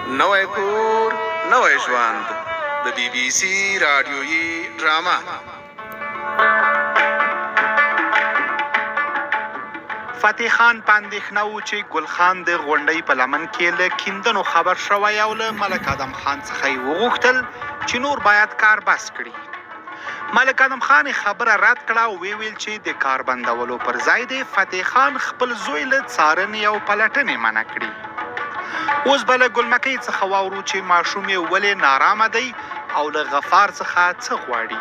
نوی کور نوی ژوند د بي بي سي رادیویي ډرامه. فتح خان په اندېښنه و چې ګل خان د غونډۍ په لمن کې له کیندنو خبر شوی او له ملک ادم خان څخه یې وغوښتل چې نور باید کار بس کړي. ملک ادم خان خبره رد کړه او ویل چې د کار بندولو پر ځای د فتح خان خپل زوی له څارنې او پلټنې منع کړي. اوس به له ګلمکۍ څخه واورو چې ماشوم یې ولې نارامه دی او له غفار څخه څه غواړي.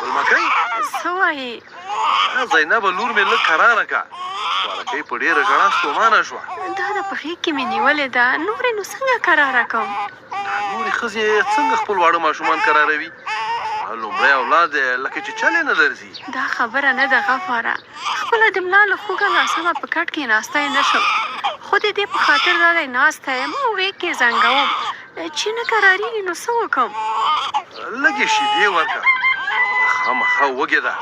ګلمکۍ څه وایې؟ زینب لور مې لږ کراره کړه. ګلمکۍ په ډېره ژړا ستومانه شوه. دا د پښې کې مې نیولې ده، نورې نو څنګه کراره کوم؟ نورې ښځې څنګه خپل واړه ماشومان کراروي؟ لومړی اولاد لکه چې چلې نه درځي. دا خبره نه ده غفاره، خپله د ملا له خوږه ناسمه په کټ کې ناستی نه شم، خو د دې په خاطر دا دی ناسته یم او ویې کې زنګوم چې نه کراریږي نو څه وکړم؟ لږې شیدې ورکړه، خامخا وږې ده.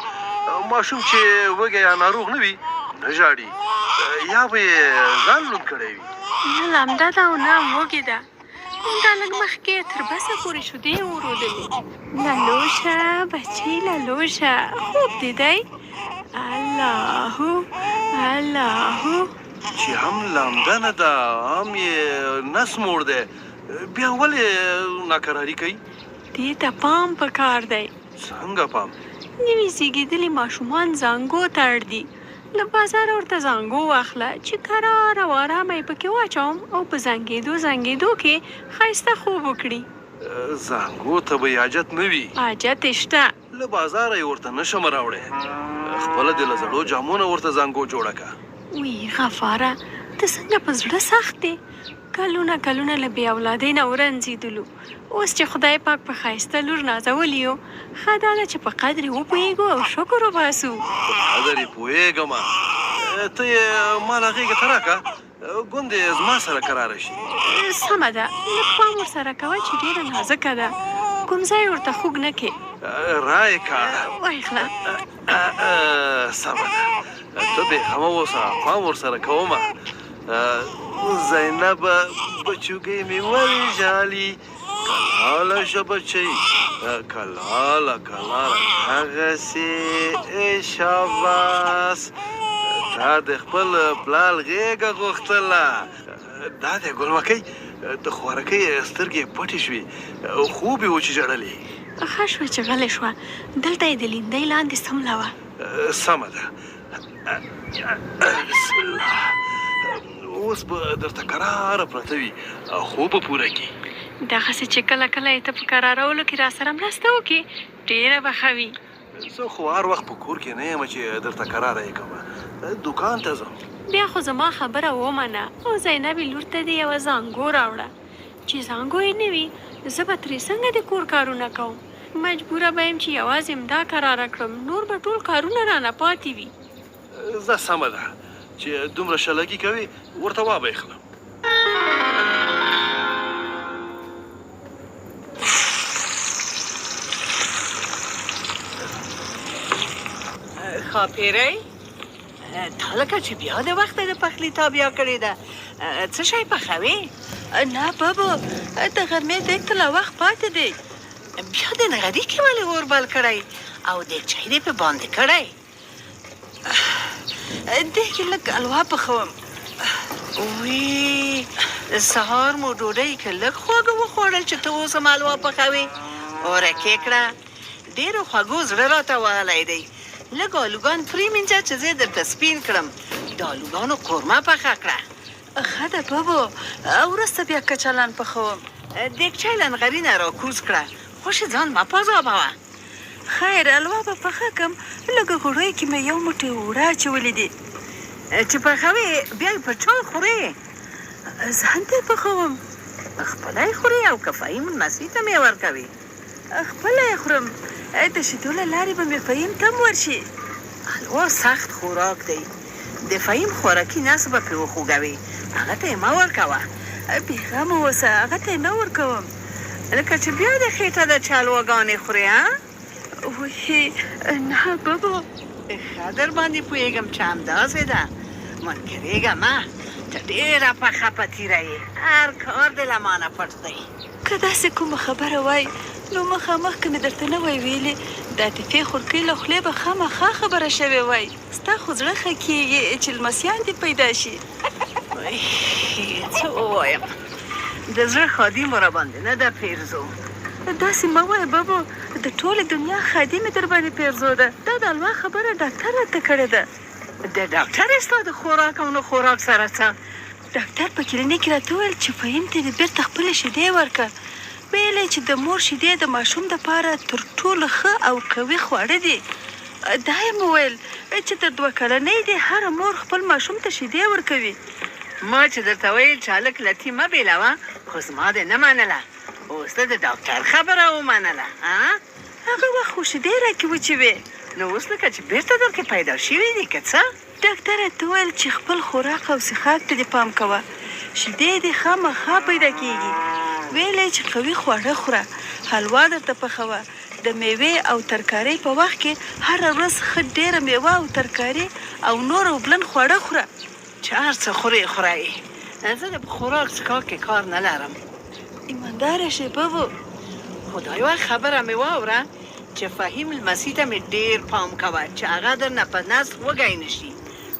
ماشوم چې وږی یا ناروغ نه وي نه ژاړي، یا به یې ځان لوند کړی وي. نه لمده ده او نه وږې ده، دا لږ مخکې تر بسه پورې شیدې ورودلې. لالوشه بچی لالوشه، خوب دې دی؟ الله الله، چې هم لامده نه ده هم یې نس موړ دی، بیا ولې ناکراري کوي؟ دې ته پام پکار دی. څنګه پام؟ نوي زیږېدلي ماشومان زانګو ته اړ دي، له بازاره ورته زانګو واخله چې کرار او ارامه یې پکې واچوم او په زنګېدو کې ښایسته خوب وکړي. زانګو ته به یې حاجت نه وي؟ حاجت یې شته. له بازاره یې ورته نشم راوړی، خپله د له زړو جامونه ورته زانګو جوړه کړه. وی غفاره، ته څنګه په زړه سخت دی؟ کلونه له بې اولادۍ نه ورنځېدلو، اوس چې خدای پاک په ښایسته لور نازولی یو، ښه دا ده چې په قدر یې وپوهېږو او شکر وباسو. په قدر یې پوهېږم، ته یې ما له غېږه ته راکړه، ګوندې زما سره کراره شي. سمه ده، لږ پام ورسره کوه چې ډېره نازکه ده، کوم ځای ورته خوږ نه کې. رایې کړه. وایخله. سمه ده، ته بېغمه اوسه، پام ورسره کومه. زینب بچوګۍ مې ولې ژاړي، کلاله شه بچۍ، کلاله هغسې شاباس، تا د خپل پلار غېږه غوښتله. دا دی ګلمکۍ، د خوارکۍ سترګې پټې شوې، خوب یې و چې ژړلې. ښه شوه چې غلې شوه، دلته یې د لیندۍ لاندې څمله وه. سمه ده، بسم الله. اوس به درته کراره پرته وي، خوب به پوره کړي. دغسې چې کله یې ته په کرارولو کې را سره مرسته وکړې ډېره به ښه وي. زه خو هر وخت په کور کې نه یم چې درته کراره یې کومه، دوکان ته ځم. بیا خو زما خبره ومنه او زینبې لور ته دې یوه زانګو راوړه، چې زانګو یې نه وي زه به ترې څنګه د کور کارونه کوم؟ مجبوره به یم چې یوازې همدا کراره کړم، نور به ټول کارونه رانه پاتې وي. زه سمه ده چې دومره شلګي کوي، ورته وابېخلم. ښاپېرۍ، تا لکه چې بیا د وخته د پخلي تابیا کړې ده، څه شی پخوې؟ نه بابا، د غرمې دیګ ته لا وخت پاتې دی. بیا د نغري کې ولې اور بل کړی او دیګچی دې په باندې کړی؟ دیګ کې لږ الوا پخوم. وی سهار مو ډوډۍ کې لږ خواږه وخوړل چې ته اوس هم الوا پخوې؟ ورکې کړه، ډېرو خوږو زړه راته وهلی دی. لږ آلوګان پرېمینځه چې زه درته سپین کړم، د آلوګانو قورمه پخه کړه. ښه ده بابا، وروسته بیا کچالان پخوم. دیګچی له نغري نه راکوز کړه، خوشې ځان مه پازابوه. خیر، الوا به پخه کړم، لږه غوړیو کې مې یو موټی اوړه اچولي دي. چې پخوې بیا یې په چای خورې؟ ځان ته یې پخوم. خپله یې خورې او که فهیم لمسۍ ته مې ورکوې؟ خپله یې خورم، د شیدو له لارې به مې فهیم ته هم ورشي. الوا سخت خوراک دی، د فهیم خوراکي نس به پرې وخوږوې، هغه ته یې مه ورکوه. بېغمه اوسه، هغه ته یې نه ورکوم. لکه چې بیا د خېټه د چلواګانې خورې، وهي نه بابا. ښه در باندې پوهېږم چې همداسې ده. منکرېږه مه، ته ډېره پخه پتیره یې، هر کار دې له مانه پټ دی. که داسې کومه خبره وای نو مخامخ که مې درته نه وای ویلې د عاطفې خورکۍ له خولې به خامخا خبره شوې وای. ستا خو زړه ښه کېږي چې لمسیان دې پیدا شي. څه ووایم، د زړه خادي مو راباندې نه ده پیرزو. داسې مه وایه بابا، د ټولې دنیا خادي مې در باندې پیرزو ده. دا د الوا خبره ډاکټر راته کړې ده. د ډاکټر یې ستا د خوراک او نه خوراک سره څه؟ ډاکټر په کلینیک کې راته وویل چې فهیم ته دې بېرته خپلې شیدې ورکړه. ویل یې چې د مور شیدې د ماشوم دپاره تر ټولو ښه او قوي خواړه دي. دا یې مو ویل چې تر 2 کلنۍ دې هره مور خپل ماشوم ته شیدې ورکوي. ما چې درته ویل چې هلک لطي مه بېلوه، خو زما دې نه منله. اوس ته د ډاکټر خبره ومنله. هغه وخت خو شیدې راکې وچوې. نو اوس لکه چې بېرته درکې پیدا شوي دي که څه؟ ډاکټر راته وویل چې خپل خوراک او څښاک ته دې پام کوه. شیدې دې خامخا پیدا کېږي. ویل یې چې قوي خواړه خوره، حلوا درته پخوه، د میوې او ترکارۍ په وخت کې هره ورځ ښه ډېره میوه او ترکاري او نور اوبلن خواړه خوره. چې هر څه خورې خورایې، زه د خوراک څښاک کې کار نه لرم. ایمانداره شې بابو. خو دا یوه خبره مې واوره چې فهیم لمسي ته مې ډېر پام کوه چې هغه درنه په نس وږی نه شي.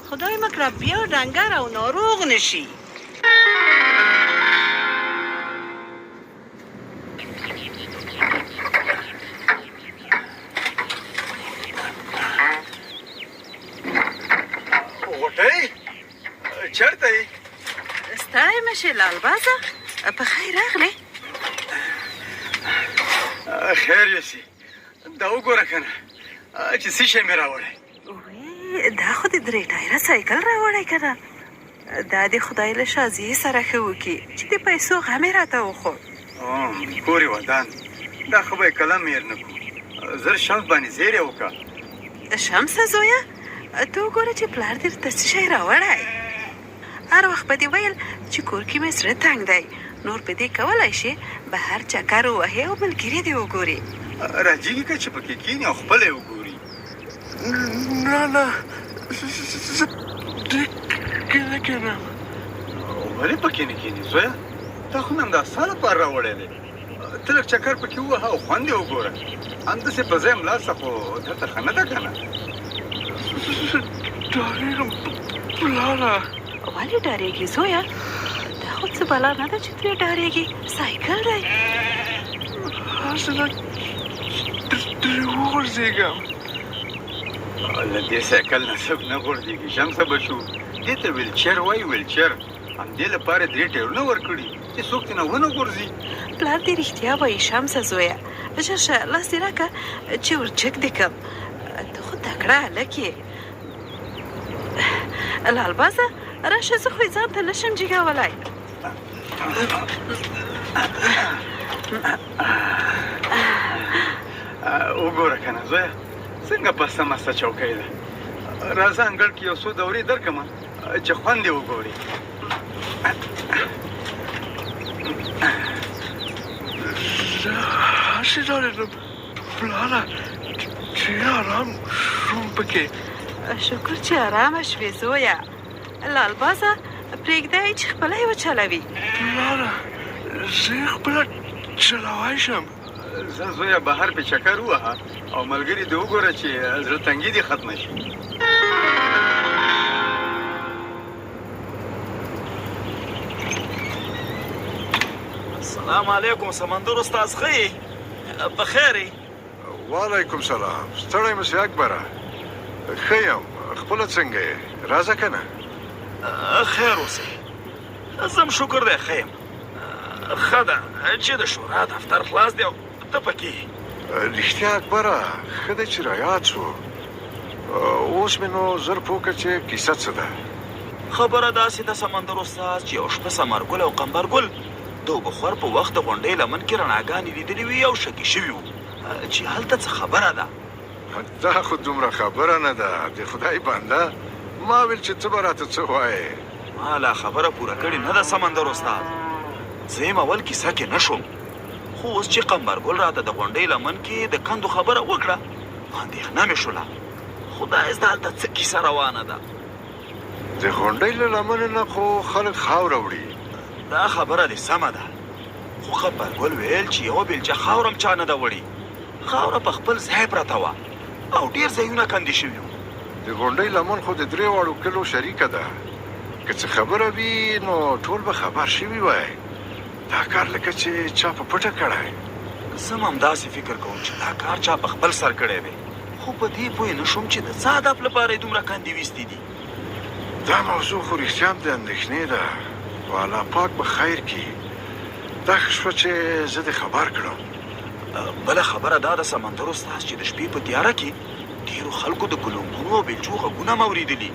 خدای مه کړه بیا ډنګر او ناروغ نه شي. غوټۍ چېرته یې؟ ستایمه شې لالبازه، په خیر راغلې. خیر یوسي، دا وګوره که نه چې څه شی مې راوړی. دا خو د 3 ټایره سایکل راوړی که نه؟ دا د خدای له شازیې سره ښه وکړي چې د پیسو غم یې راته وخور. کور یې ودان، دا خو به یې کله مېر نه کړو. زر شمس باندې زیر یې وکړه. شمسه زویه، ته وګوره چې پلار دې درته څه شی راوړی. هر وخت به دې ویل چې کور کې مې زړه تنګ دی، نور په دې کولی شې بهر چکر ووهې او ملګري دې وګورې. راجېږي که چې پکې کښېني او خپله یې وګوري. نه زه دې کې نه کښېنم. ولې پکې نه کښېنې زویه؟ تا خو نن د ستا لپاره راوړی دی. ته لږ چکر پکې ووهه او خوند یې وګوره. همداسې په ځای ملا سه خو درته ښه نه ده که نه؟ ډارېږم پلاره. ولې ډارېږې زویه؟ دا خو څه بلا نه ده چې ترې ډارېږې، سایکل دی. هسې ده ترې وغورځېږم. له دې سایکل نه څوک نه غورځېږي، شمسه بچو. دې ته ویلچیر وایي، ویلچیر. همدې لپاره 3 ټایرونه ورکړي چې څوک ترې نه ونه غورځي. پلار دې رښتیا وایي شمسه زویه. ژر شه لاس دې راکړه چې ورچک دې کړم. ته خو تکړه هلک یې. لالبازه راشه، زه خو یې ځان ته نشم جګولی. وګوره که نه زویه څنګه پسته مسته چوکۍ ده. راځه انګړ کې یو څو دورې درکړمه چې خوند یې وګورې. زه هسې ډارېدم پلاره چې ارام شوم پکې. شکر چې ارامه شوې زویه. لالبازه پرېږدی چې خپله یې وچلوي. پلاره زه یې خپله چلوی شم. زه زویه بهر پې چکر ووهه او ملګري دې وګوره چې زړه تنګي دې ختمه شي. السلام علیکم سمندر استاد، ښه یې؟ په خیر یې؟ وعلیکم سلام. ستړی مې سې اکبره؟ ښه یم. خپله څنګه یې؟ راځه که نه؟ خیر اوسئ. زم شکر دی ښه یم. ښه ده چې د شورا دفتر خلاص دی او ته پکې یې. رښتیا اکبره ښه دی چې رایاد شو. اوس مې نو زر پوه کړه چې کیسه څه ده. خبره داسې ده سمندر استاد چې یو شپه ثمرګل او قمبرګل د اوبخور په وخت د غونډۍ لمن کې رڼاګانې لیدلې وي او شکي شوي وو چې هلته څه خبره ده. دا خو دومره خبره نه ده د خدای بنده. ما ویل چې ته به راته څه وایې. ما لا خبره پوره کړې نه ده سمندر استاد. زه یم اول کیسه کې نه شوم، خو خو اوس چې قمبرګل راته د غونډۍ لمن کې د کندو خبره وکړه اندېښنه مې شوله خدای زده هلته څه کیسه روانه ده د غونډۍ له لمنې نه خو خلک خاوره وړي دا خبره دې سمه ده خو قمبرګل ویل چې یوه بیلچه خاوره هم چا نه ده وړې خاوره په خپل ځای پرته وه او ډېر ځایونه کندې شوي وو د غونډۍ لمن خو د درې واړو کلو شریکه ده که څه خبره وي نو ټول به خبر شوي وای دا کار لکه چې چا په پټه کړی زه هم همداسې فکر کوم چې دا کار چا په خپل سر کړی دی خو په دې پوه نه شوم چې د څه هدف لپاره یې دومره کندې ویستې دي دا موضوع خو رښتیا هم د اندېښنې ده خو الله پاک به خیر کړي دا ښه شوه چې زه دې خبر کړم بله خبره دا د سمندر استاذ چې د شپې په تیاره کې ډېرو خلکو د ګلنګونو او بیلچو غږونه مې اورېدلي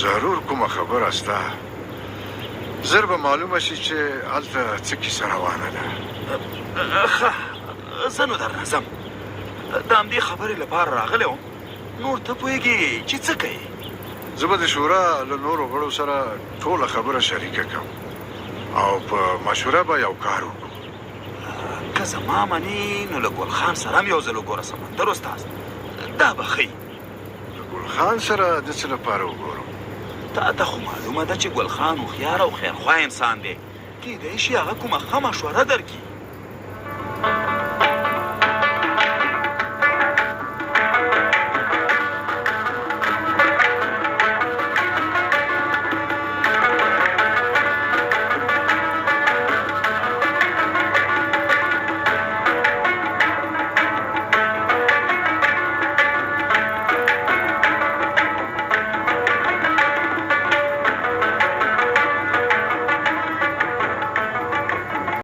ضرور کومه خبره سته زر به معلومه شي چې هلته څه کیسه روانه ده ښه زه نو درنه ځم د همدې خبرې لپاره راغلی وم نور ته پوهېږې چې څه کوې زه به د شورا له نورو غړو سره ټوله خبره شریکه کړم او په مشوره به یو کار وکړو که زما منې نو له ګل خان سره هم یو ځل وګوره سمندر استاذ دا به ښه د ګل خان سره د څه لپاره وګورم تا ته خو معلومه ده چې ګل خان هوښیار او خیرخواه انسان دی کیدای شي هغه کومه ښه مشوره درکړي